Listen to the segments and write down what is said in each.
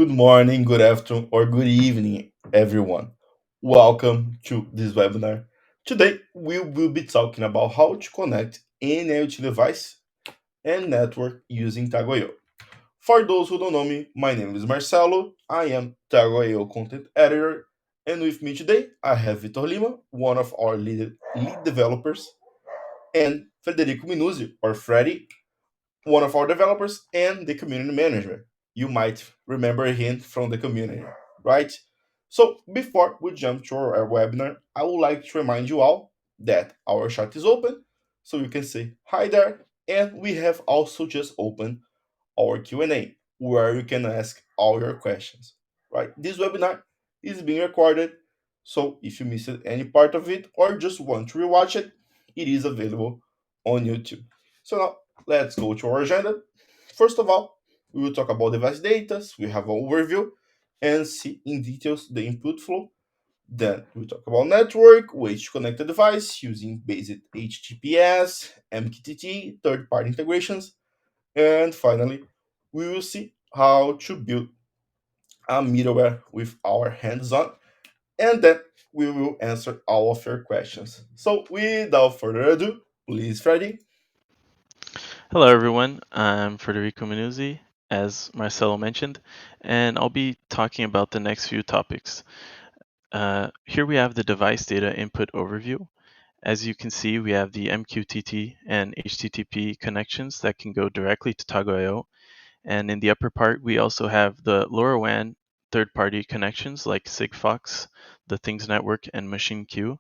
Good morning, good afternoon, or good evening, everyone. Welcome to this webinar. Today, we will be talking about how to connect any IoT device and network using TagoIO. For those who don't know me, my name is Marcelo. I am TagoIO content editor, and with me today, I have Vitor Lima, one of our lead developers, and Federico Minuzzi, or Freddy, one of our developers and the community manager. You might remember him from the community, right? So before we jump to our webinar, I would like to remind you all that our chat is open, so you can say hi there, and we have also just opened our Q&A, where you can ask all your questions, right? This webinar is being recorded, so if you missed any part of it or just want to rewatch it, it is available on YouTube. So now let's go to our agenda. First of all, we will talk about device data, we have an overview, and see in details the input flow. Then we talk about network, ways to connect the device using basic HTTPS, MQTT, third-party integrations, and finally, we will see how to build a middleware with our hands-on, and then we will answer all of your questions. So without further ado, please, Freddy. Hello, everyone. I'm Federico Minuzzi, as Marcelo mentioned, and I'll be talking about the next few topics. Here we have the device data input overview. As you can see, we have the MQTT and HTTP connections that can go directly to TagoIO. And in the upper part, we also have the LoRaWAN third-party connections like Sigfox, the Things Network, and MachineQ.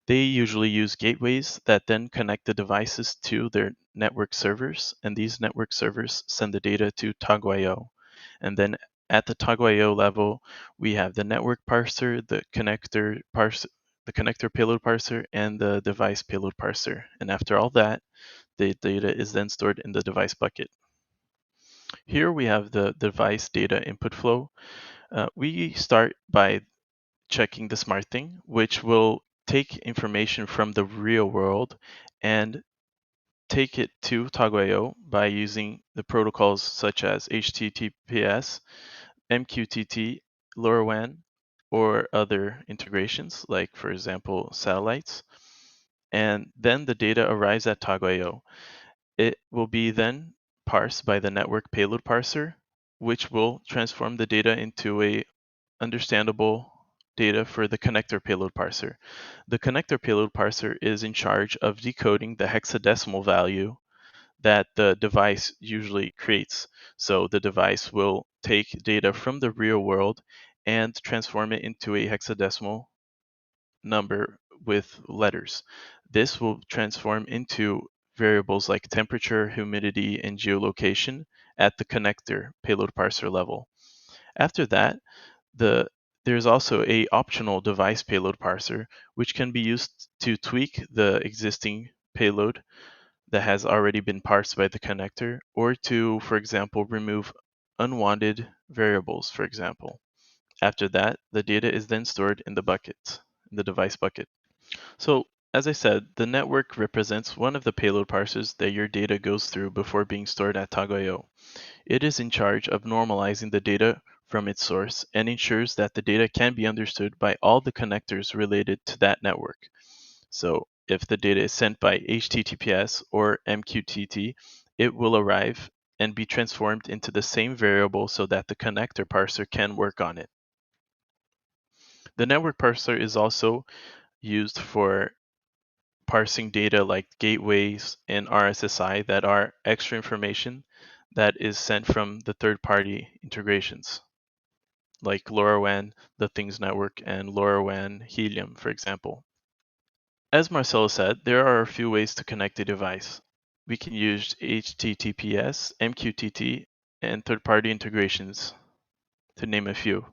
They usually use gateways that then connect the devices to their network servers, and these network servers send the data to TagoIO. And then at the TagoIO level, we have the network parser, the connector payload parser, and the device payload parser. And after all that, the data is then stored in the device bucket. Here we have the device data input flow. We start by checking the smart thing, which will take information from the real world and take it to TagoIO by using the protocols such as HTTPS, MQTT, LoRaWAN, or other integrations, like, for example, satellites. And then the data arrives at TagoIO. It will be then parsed by the network payload parser, which will transform the data into a understandable data for the connector payload parser. The connector payload parser is in charge of decoding the hexadecimal value that the device usually creates. So the device will take data from the real world and transform it into a hexadecimal number with letters. This will transform into variables like temperature, humidity, and geolocation at the connector payload parser level. After that, the there's also a optional device payload parser, which can be used to tweak the existing payload that has already been parsed by the connector, or to, for example, remove unwanted variables, for example. After that, the data is then stored in the device bucket. So, as I said, the network represents one of the payload parsers that your data goes through before being stored at TagoIO. It is in charge of normalizing the data from its source and ensures that the data can be understood by all the connectors related to that network. So if the data is sent by HTTPS or MQTT, it will arrive and be transformed into the same variable so that the connector parser can work on it. The network parser is also used for parsing data like gateways and RSSI that are extra information that is sent from the third-party integrations, like LoRaWAN, the Things Network, and LoRaWAN Helium, for example. As Marcelo said, there are a few ways to connect a device. We can use HTTPS, MQTT, and third-party integrations, to name a few.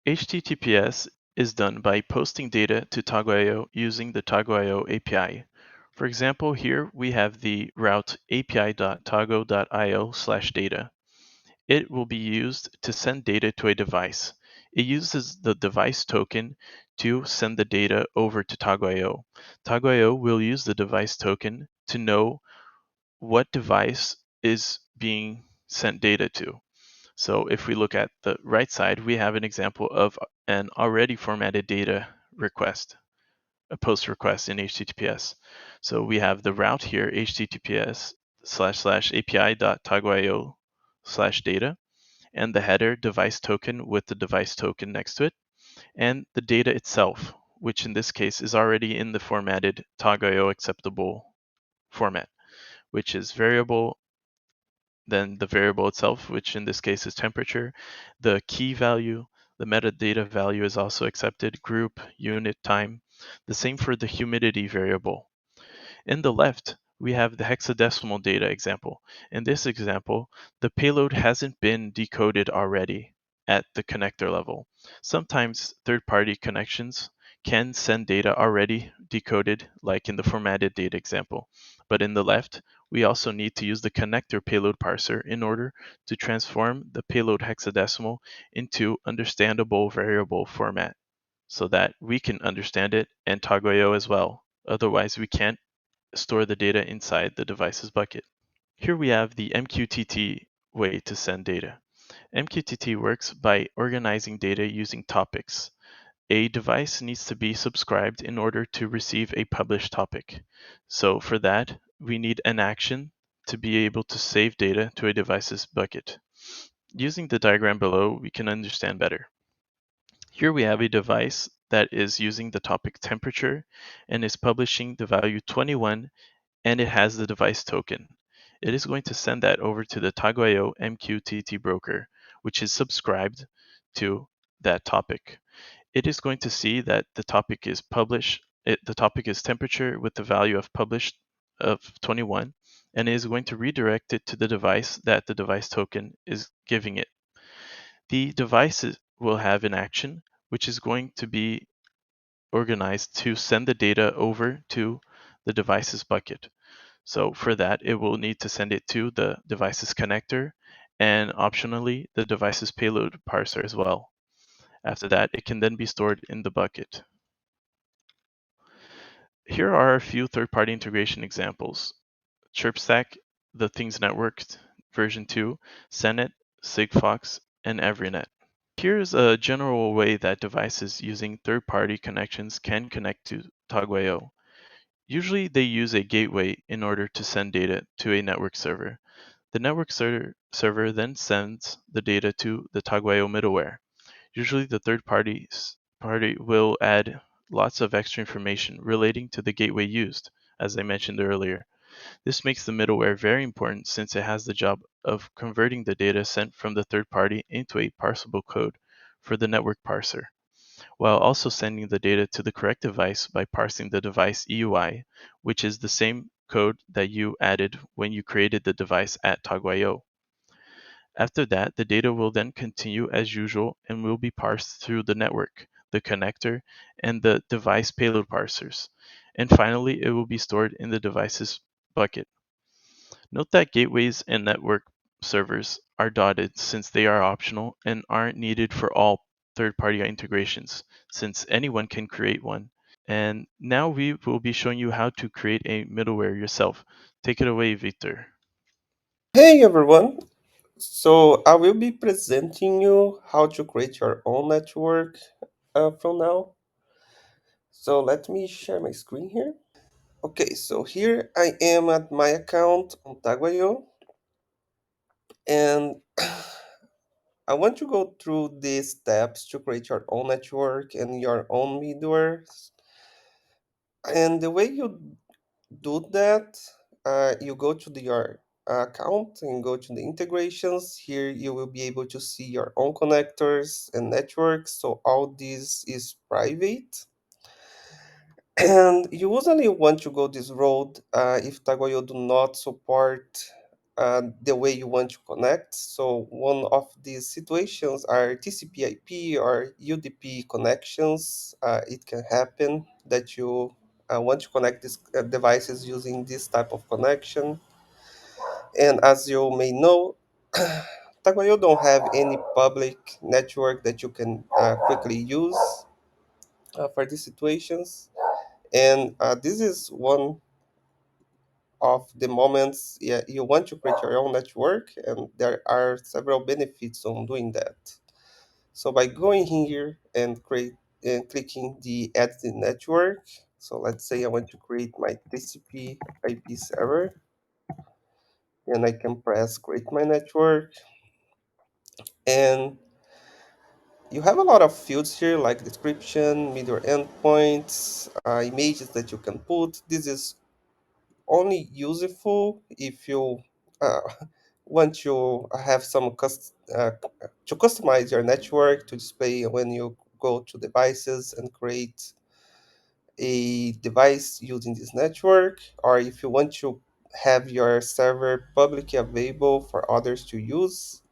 HTTPS is done by posting data to TagoIO using the TagoIO API. For example, here we have the route api.tago.io/data. It will be used to send data to a device. It uses the device token to send the data over to TagoIO. TagoIO will use the device token to know what device is being sent data to. So if we look at the right side, we have an example of an already formatted data request, a post request in HTTPS. So we have the route here, https://api.tagoio/data, and the header device token with the device token next to it, and the data itself, which in this case is already in the formatted TagoIO acceptable format, which is variable, then the variable itself, which in this case is temperature, the key value, the metadata value is also accepted, group, unit, time. The same for the humidity variable. In the left, we have the hexadecimal data example. In this example, the payload hasn't been decoded already at the connector level. Sometimes third-party connections can send data already decoded, like in the formatted data example. But in the left, we also need to use the connector payload parser in order to transform the payload hexadecimal into understandable variable format so that we can understand it and TagoIO as well. Otherwise, we can't store the data inside the device's bucket. Here we have the MQTT way to send data. MQTT works by organizing data using topics. A device needs to be subscribed in order to receive a published topic. So for that, we need an action to be able to save data to a device's bucket. Using the diagram below, we can understand better. Here we have a device that is using the topic temperature and is publishing the value 21, and it has the device token. It is going to send that over to the TagoIO MQTT broker, which is subscribed to that topic. It is going to see that the topic is the topic is temperature with the value of published of 21, and it is going to redirect it to the device that the device token is giving it. The device will have an action which is going to be organized to send the data over to the device's bucket. So for that, it will need to send it to the device's connector and optionally the device's payload parser as well. After that, it can then be stored in the bucket. Here are a few third-party integration examples. ChirpStack, the Things Network version 2, Senet, Sigfox, and EveryNet. Here's a general way that devices using third-party connections can connect to TagoIO. Usually they use a gateway in order to send data to a network server. The network server then sends the data to the TagoIO middleware. Usually the party will add lots of extra information relating to the gateway used, as I mentioned earlier. This makes the middleware very important since it has the job of converting the data sent from the third party into a parsable code for the network parser, while also sending the data to the correct device by parsing the device EUI, which is the same code that you added when you created the device at TagoIO. After that, the data will then continue as usual and will be parsed through the network, the connector, and the device payload parsers. And finally, it will be stored in the device's bucket. Note that gateways and network servers are dotted since they are optional and aren't needed for all third-party integrations, since anyone can create one. And now we will be showing you how to create a middleware yourself. Take it away, Victor. Hey everyone! So I will be presenting you how to create your own network from now. So let me share my screen here. Okay, so here I am at my account on TagoIO, and I want to go through these steps to create your own network and your own middleware. And the way you do that, you go to your account and go to the integrations. Here you will be able to see your own connectors and networks. So all this is private. And you usually want to go this road if TagoIO do not support the way you want to connect. So one of these situations are TCP/IP or UDP connections. It can happen that you want to connect these devices using this type of connection. And as you may know, TagoIO don't have any public network that you can quickly use for these situations. And this is one of the moments, yeah, you want to create your own network, and there are several benefits on doing that. So by going here and create and clicking the add the network, so let's say I want to create my TCP IP server, and I can press create my network, and you have a lot of fields here like description, middleware endpoints, images that you can put. This is only useful if you uh, want to have some to customize your network to display when you go to devices and create a device using this network, or if you want to have your server publicly available for others to use.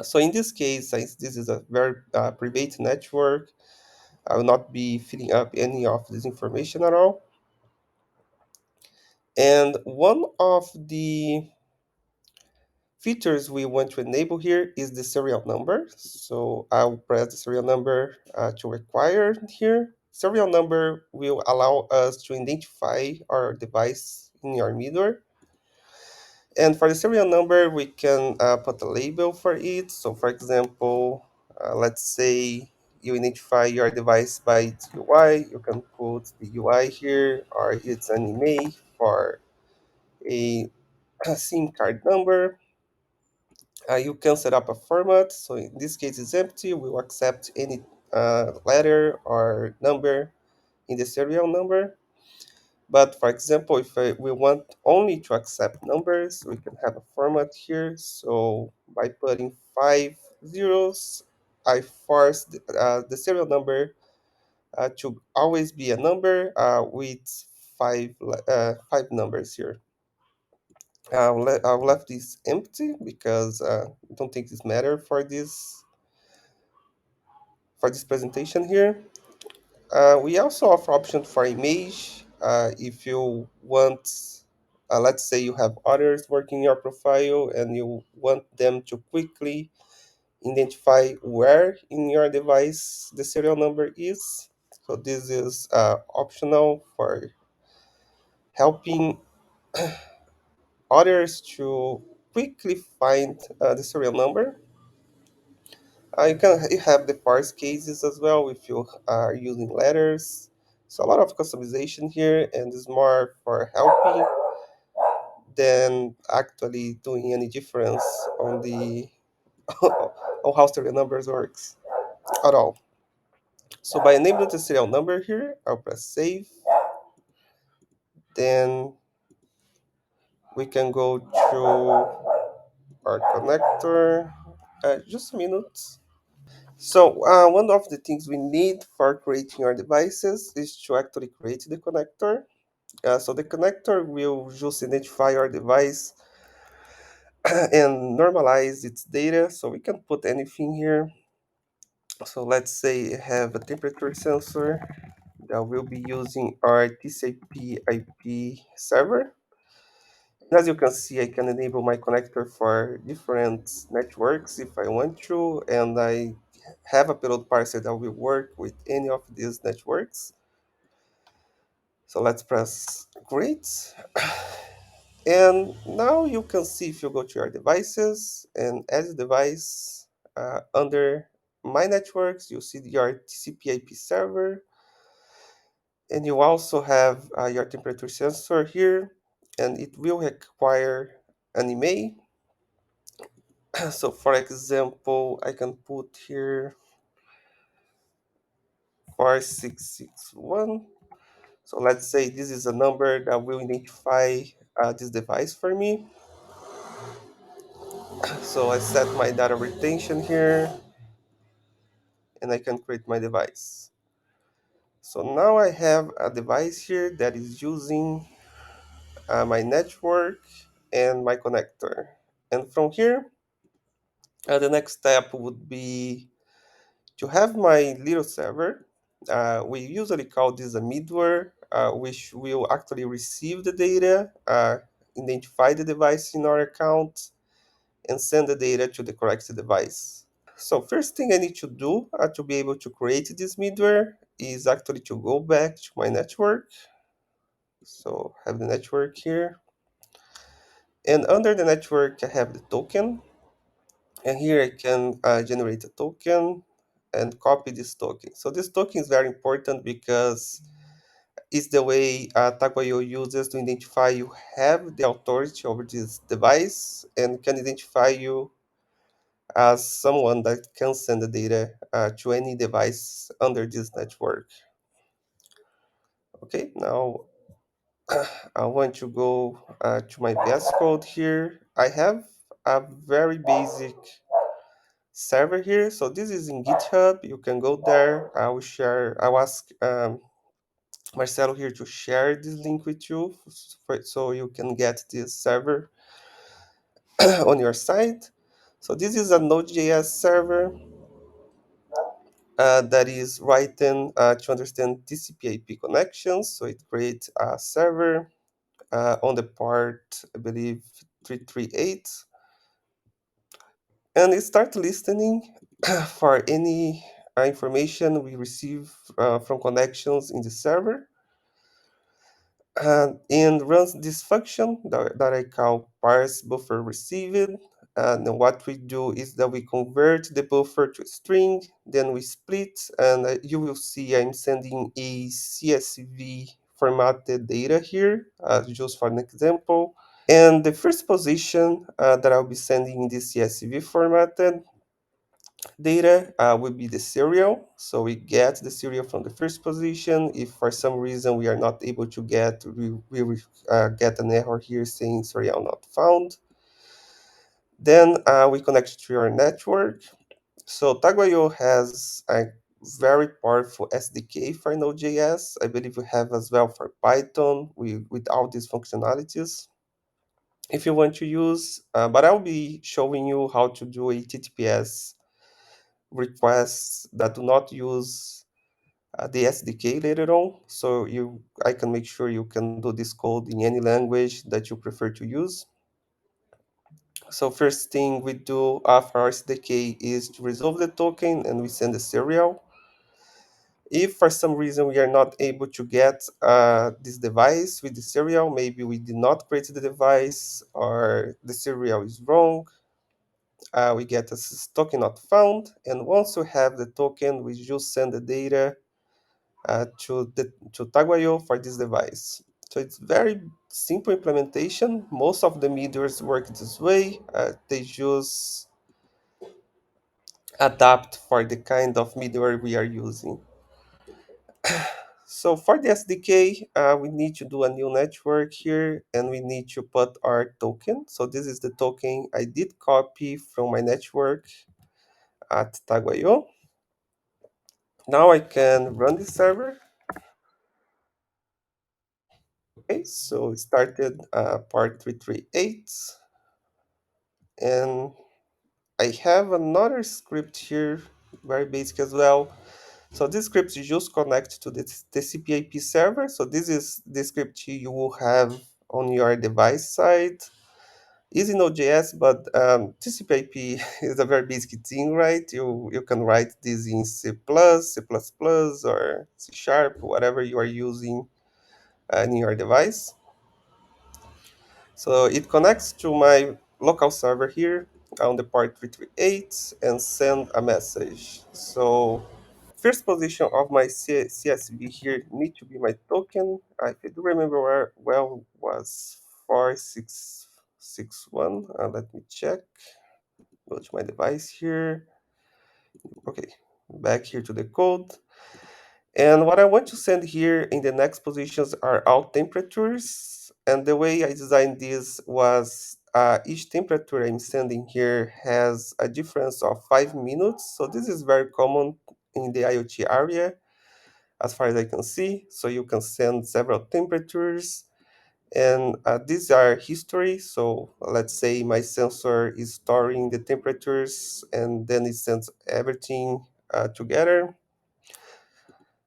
So in this case, since this is a very private network, I will not be filling up any of this information at all. And one of the features we want to enable here is the serial number. So I'll press the serial number to require here. Serial number will allow us to identify our device in our middleware. And for the serial number, we can put a label for it. So for example, let's say you identify your device by its UI, you can put the UI here, or it's an email for a SIM card number. You can set up a format. So in this case, it's empty. We will accept any letter or number in the serial number. But for example, if we want only to accept numbers, we can have a format here. So by putting 5 zeros, I force the serial number to always be a number with five numbers here. I'll left this empty because I don't think this matter for this presentation here. We also offer option for image. If you want, let's say you have others working your profile and you want them to quickly identify where in your device the serial number is. So this is optional for helping others to quickly find the serial number. You have the parse cases as well if you are using letters. So a lot of customization here, and is more for helping than actually doing any difference on the on how serial numbers works at all. So by enabling the serial number here, I'll press save. Then we can go to our connector. Just a minute. So one of the things we need for creating our devices is to actually create the connector. So the connector will just identify our device and normalize its data. So we can put anything here. So let's say I have a temperature sensor that will be using our TCP IP server. And as you can see, I can enable my connector for different networks if I want to, and I have a payload parser that will work with any of these networks. So let's press create. And now you can see if you go to your devices and add a device under my networks, you see your TCP IP server, and you also have your temperature sensor here, and it will require an email. So for example, I can put here 4661. So let's say this is a number that will identify this device for me. So I set my data retention here, and I can create my device. So now I have a device here that is using my network and my connector. And from here, the next step would be to have my little server. We usually call this a middleware, which will actually receive the data, identify the device in our account, and send the data to the correct device. So first thing I need to do to be able to create this middleware is actually to go back to my network. So I have the network here, and under the network I have the token, and here I can generate a token and copy this token. So this token is very important because it's the way TagoIO uses to identify you have the authority over this device and can identify you as someone that can send the data to any device under this network. Okay, now I want to go to my VS Code here. I have a very basic server here. So this is in GitHub. You can go there. I will share, I'll ask Marcelo here to share this link with you so you can get this server on your site. So this is a Node.js server that is written to understand TCP/IP connections. So it creates a server on the part, I believe, 338, and it starts listening for any information we receive from connections in the server, and runs this function that I call parse buffer received. And then what we do is that we convert the buffer to a string, then we split, and you will see I'm sending a CSV formatted data here, just for an example. And the first position that I'll be sending in this CSV formatted data will be the serial. So we get the serial from the first position. If for some reason we are not able to get, we will get an error here saying serial not found. Then we connect to your network. So TagoIO has a very powerful SDK for Node.js. I believe we have as well for Python with all these functionalities if you want to use, but I'll be showing you how to do a TTPS requests that do not use the SDK later on. So I can make sure you can do this code in any language that you prefer to use. So first thing we do after our SDK is to resolve the token and we send a serial. If for some reason we are not able to get this device with the serial, maybe we did not create the device or the serial is wrong, we get a token not found. And once we have the token, we just send the data to TagoIO for this device. So it's very simple implementation. Most of the middlewares work this way. They just adapt for the kind of middleware we are using. So for the SDK, we need to do a new network here, and we need to put our token. So this is the token I did copy from my network at TagoIO. Now I can run the server. Okay, so it started part 338, and I have another script here, very basic as well. So this script you just connect to the TCP/IP server. So this is the script you will have on your device side. Easy Node.js, but TCP/IP is a very basic thing, right? You can write this in C++, C++, or C Sharp, whatever you are using in your device. So it connects to my local server here on the port 338 and send a message. So first position of my CSV here need to be my token. I do remember where well was 4661. Let me check. Go to my device here. Okay, back here to the code. And what I want to send here in the next positions are all temperatures. And the way I designed this was each temperature I'm sending here has a difference of 5 minutes. So this is very common in the IoT area, as far as I can see. So you can send several temperatures. And these are history. So let's say my sensor is storing the temperatures and then it sends everything together.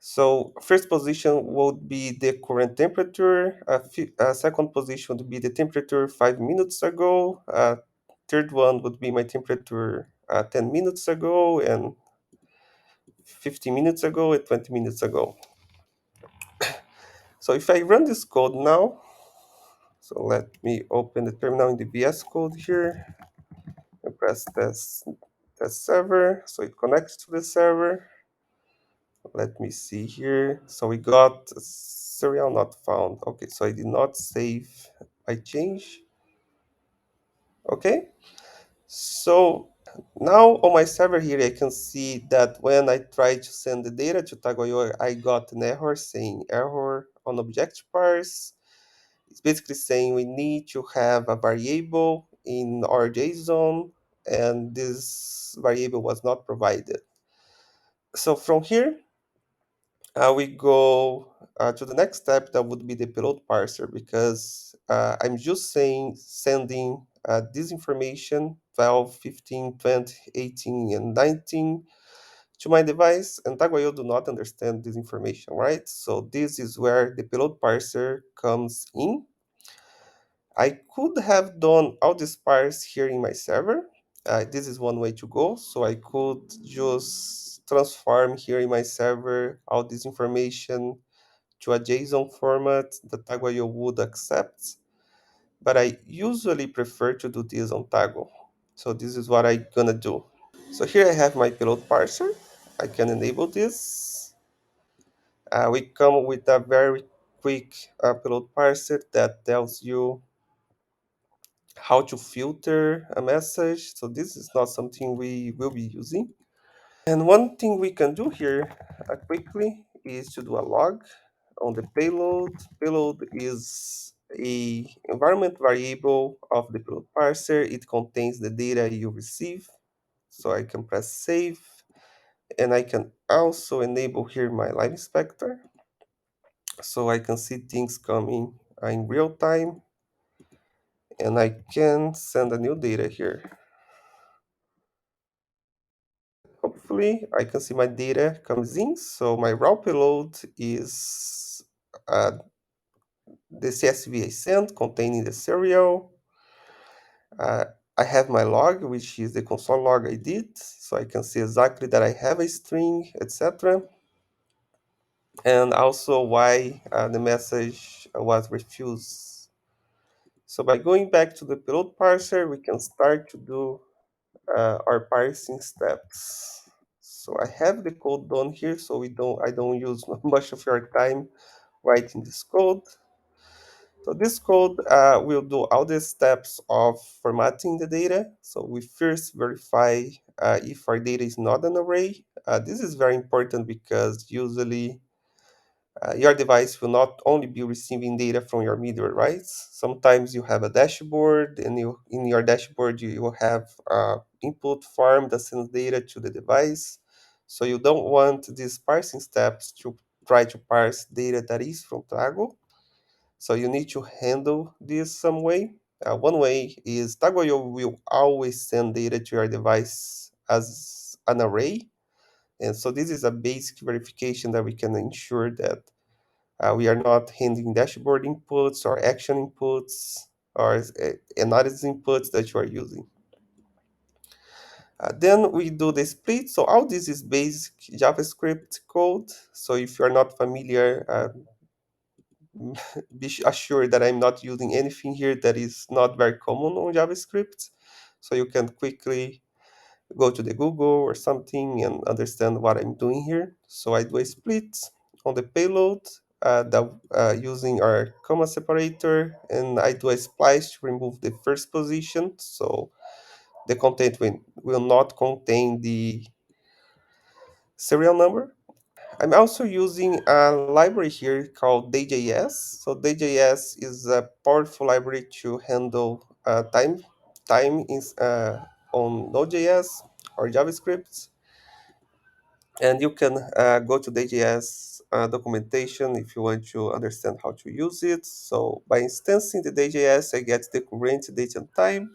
So first position would be the current temperature. Second position would be the temperature 5 minutes ago. Third one would be my temperature 10 minutes ago, and 50 minutes ago, and 20 minutes ago. So if I run this code now, so let me open the terminal in the VS Code here and press test server. So it connects to the server. Let me see here. So we got serial not found. Okay, so I did not save. I change. Okay. So now on my server here, I can see that when I try to send the data to TagoIO, I got an error saying error on object parse. It's basically saying we need to have a variable in our JSON, and this variable was not provided. So from here, we go to the next step. That would be the payload parser, because I'm just saying sending this information 12, 15, 20, 18, and 19 to my device, and TagoIO do not understand this information, right? So this is where the payload parser comes in. I could have done all this parse here in my server. This is one way to go. So I could just transform here in my server all this information to a JSON format that TagoIO would accept. But I usually prefer to do this on Tago. So this is what I'm gonna do. So here I have my payload parser. I can enable this. We come with a very quick payload parser that tells you how to filter a message. So this is not something we will be using. And one thing we can do here quickly is to do a log on the payload. Payload is a environment variable of the payload parser. It contains the data you receive. So I can press save, and I can also enable here my live inspector, so I can see things coming in real time, and I can send a new data here. Hopefully I can see my data comes in. So my raw payload is uh, the CSV I sent containing the serial. Uh, I have my log, which is the console log I did, so I can see exactly that I have a string, etc. And also why the message was refused. So by going back to the payload parser, we can start to do our parsing steps. So I have the code done here, so I don't use much of your time writing this code. So this code will do all the steps of formatting the data. So we first verify if our data is not an array. This is very important because usually your device will not only be receiving data from your middleware, right? Sometimes you have a dashboard, and in your dashboard you will have input form that sends data to the device. So you don't want these parsing steps to try to parse data that is from Tago. So you need to handle this some way. One way is TagoIO will always send data to your device as an array. And so this is a basic verification that we can ensure that we are not handling dashboard inputs or action inputs or analysis inputs that you are using. Then we do the split. So all this is basic JavaScript code. So if you are not familiar, be assured that I'm not using anything here that is not very common on JavaScript. So you can quickly go to the Google or something and understand what I'm doing here. So I do a split on the payload using our comma separator, and I do a splice to remove the first position. So the content will not contain the serial number. I'm also using a library here called DayJS. So DayJS is a powerful library to handle time on Node.js or JavaScript. And you can go to DayJS documentation if you want to understand how to use it. So by instancing the DayJS, I get the current date and time.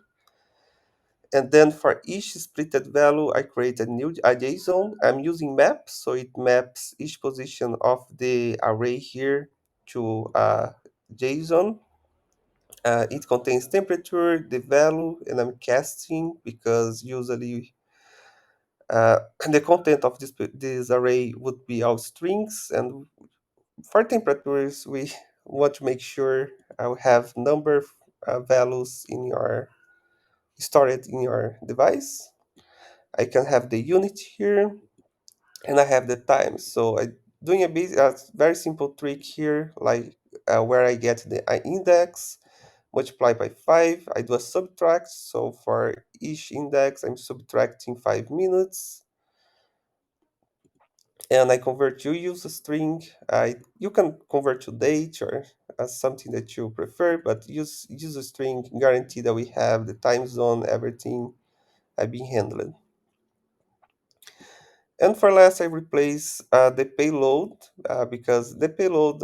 And then for each splitted value, I create a JSON. I'm using maps, so it maps each position of the array here to JSON. It contains temperature, the value, and I'm casting because usually the content of this array would be all strings, and For temperatures, we want to make sure we have number values in your stored in your device. I can have the unit here, and I have the time. So I doing a very simple trick here, like where I get the index, multiply by 5. I do a subtract. So for each index, I'm subtracting 5 minutes, and I convert to use a string. You can convert to date or something that you prefer, but use a string. Guarantee that we have the time zone, everything being handled. And for last, I replace the payload because the payload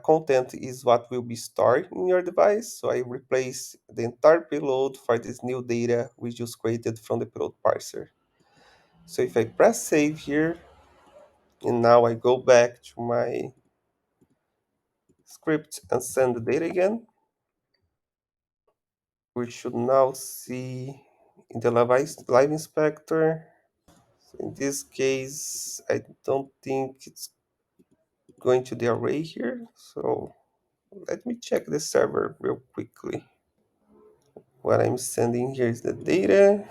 content is what will be stored in your device. So I replace the entire payload for this new data we just created from the payload parser. So if I press save here, and now I go back to my script and send the data again, we should now see in the live inspector. So in this case, I don't think it's going to the array here. So let me check the server real quickly. What I'm sending here is the data.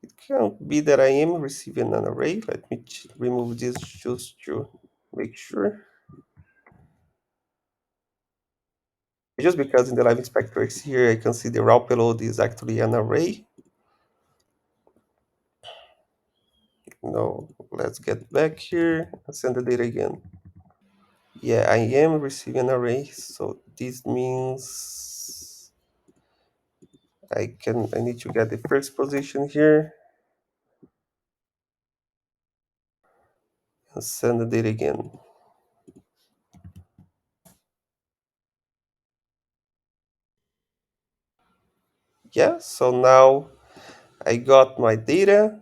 It can't be that I am receiving an array. Let me remove this just to make sure. Just because in the live inspector is here, I can see the raw payload is actually an array. No, let's get back here and send the data again. Yeah, I am receiving an array, so this means I need to get the first position here and send the data again. Yeah, so now I got my data.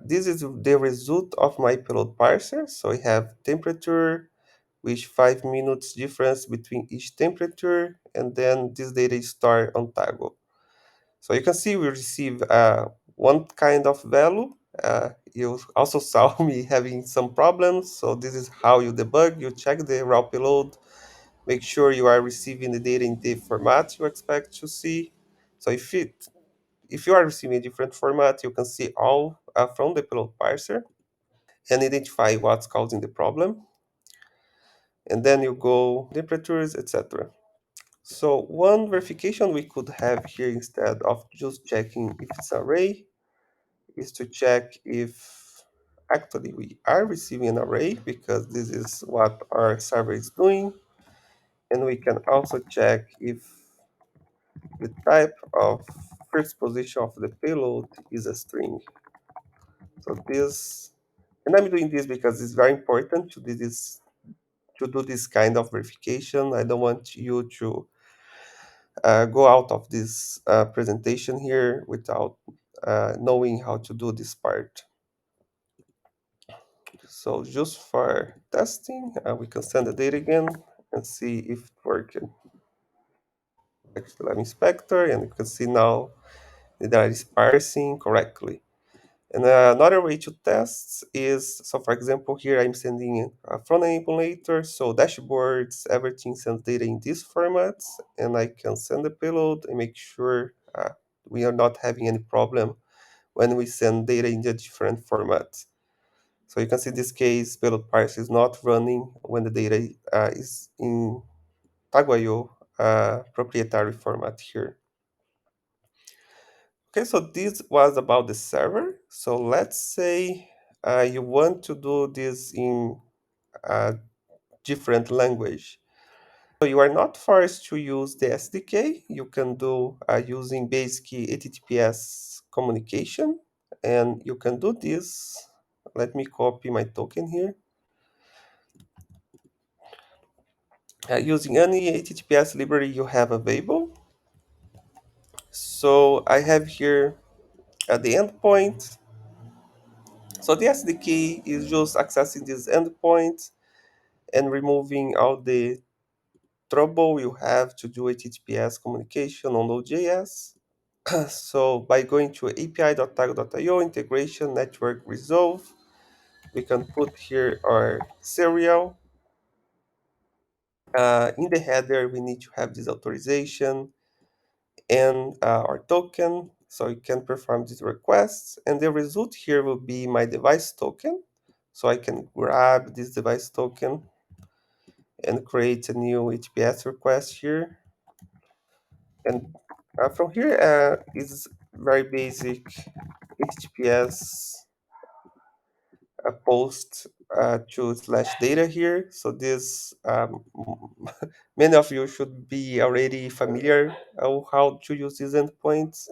This is the result of my payload parser. So I have temperature, with 5 minutes difference between each temperature, and then this data is stored on Tago. So you can see we receive one kind of value. You also saw me having some problems. So this is how you debug. You check the raw payload, make sure you are receiving the data in the format you expect to see. So if you are receiving a different format, you can see all from the payload parser and identify what's causing the problem. And then you go temperatures, etc. So one verification we could have here instead of just checking if it's array is to check if actually we are receiving an array because this is what our server is doing. And we can also check if the type of first position of the payload is a string. So this, and I'm doing this because it's very important to do this kind of verification. I don't want you to go out of this presentation here without knowing how to do this part. So just for testing, we can send the data again and see if it worked. Actually, let me inspector, and you can see now the data is parsing correctly. And another way to test is, so for example, here I'm sending a front-end emulator, so dashboards, everything sends data in these formats, and I can send the payload and make sure we are not having any problem when we send data in the different formats. So you can see this case, payload parse is not running when the data is in TagoIO proprietary format here. Okay, so this was about the server. So let's say you want to do this in a different language. So you are not forced to use the SDK. You can do using basic HTTPS communication, and you can do this. Let me copy my token here. Using any HTTPS library you have available. So I have here at the endpoint. So the SDK is just accessing this endpoint and removing all the trouble you have to do HTTPS communication on Node.js. So by going to api.tago.io integration network resolve, we can put here our serial. In the header, we need to have this authorization and our token, so you can perform these requests. And the result here will be my device token. So I can grab this device token and create a new HTTPS request here. And from here is very basic HTTPS post to slash data here. So this many of you should be already familiar how to use these endpoints.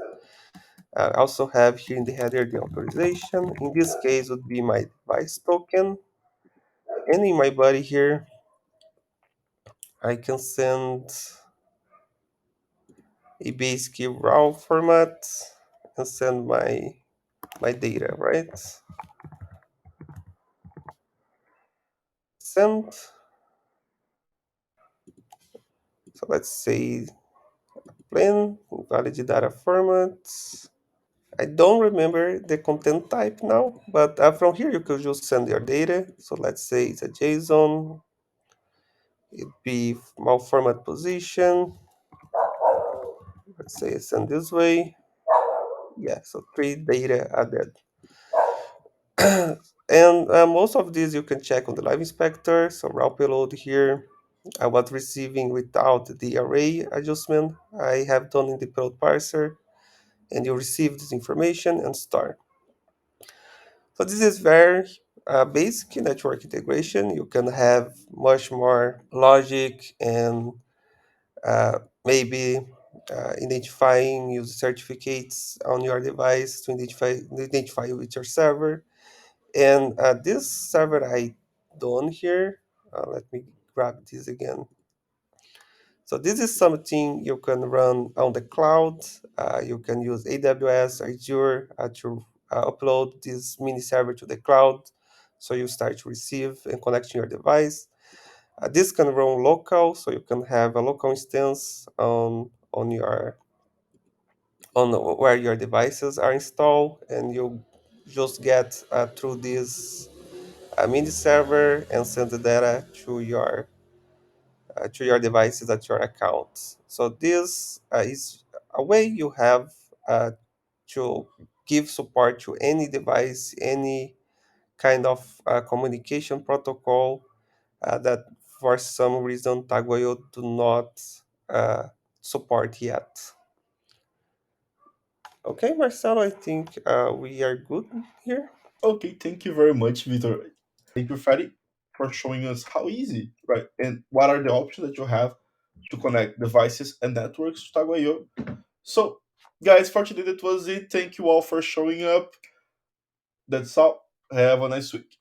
I also have here in the header the authorization. In this case would be my device token. And in my body here, I can send a basic raw format and send my data, right? Send. So let's say plain valid data format. I don't remember the content type now, but from here you could just send your data. So let's say it's a JSON. It'd be malformat position. Let's say it's send this way. Yeah, so three data added. And most of these you can check on the live inspector. So raw payload here, I was receiving without the array adjustment I have done in the payload parser, and you receive this information and start. So this is very basic network integration. You can have much more logic and maybe identifying user certificates on your device to identify with your server. And this server I done here, let me grab this again. So this is something you can run on the cloud. You can use AWS or Azure to upload this mini server to the cloud. So you start to receive and connect your device. This can run local, so you can have a local instance on your on where your devices are installed, and you just get through this mini server and send the data to your devices at your account. So this is a way you have to give support to any device, any kind of communication protocol that for some reason TagoIO do not uh, support yet. Okay, Marcelo, I think we are good here. Okay, thank you very much, Victor. Thank you, Freddy, for showing us how easy, right, and what are the options that you have to connect devices and networks to TagoIO. So, guys, for today, that was it. Thank you all for showing up. That's all. Have a nice week.